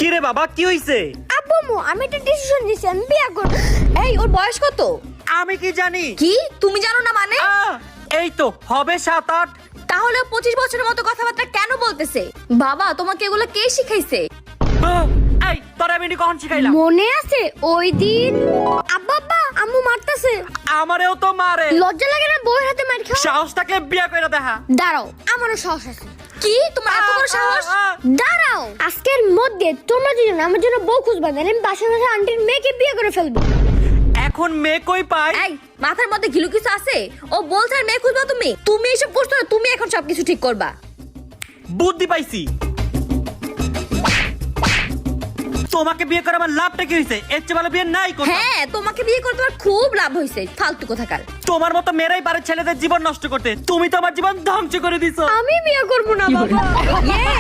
কি রে বাবা, কি হইছে? আব্বু আমি একটা ডিসিশন নিছি, আমি বিয়ে করব। এই ওর বয়স কত? আমি কি জানি? কি তুমি জানো না মানে? এই তো হবে 7-8। তাহলে 25 বছরের মতো কথাবার্তা কেন বলতেছে? বাবা তোমাকে এগুলো কে শিখাইছে? এই তোরে আমি কখন শিখাইলাম? মনে আছে ওই দিন? আব্বা আম্মু মারতাছে। আমারেও তো মারে। লজ্জা লাগে না বউয়ের হাতে মার খাও? সাহস থাকলে বিয়ে কইরা দেখা। দাঁড়াও, আমারও সাহস আছে। কি তোমার এত বড় সাহস? দাঁড়াও, আজকের মধ্যে তোমরা দুজন আমার জন্য বউ খুঁজবা, না আমি বাসা বাসা আন্টির মেয়েকে বিয়ে করে ফেলবো। এখন মেয়ে কই পাই? এই মাথার মধ্যে ঘিলু কিছু আছে? ও বলছে আর মেয়ে খুঁজবা তুমি? তুমি এসব করছো না, তুমি এখন সবকিছু ঠিক করবা। বুদ্ধি পাইছি। তোমাকে বিয়ে করে আমার লাভটা কি হইছে? এর চেয়ে ভালো বিয়ে নাই কোথাও। হ্যাঁ তোমাকে বিয়ে করে তোমার খুব লাভ হয়েছে, ফালতু কোথাকার। তোমার মতো মেয়েরাই পারে ছেলেদের জীবন নষ্ট করতে। তুমি তো আমার জীবন ধ্বংস করে দিছো। আমি বিয়ে করবো না বাবা। ইয়ে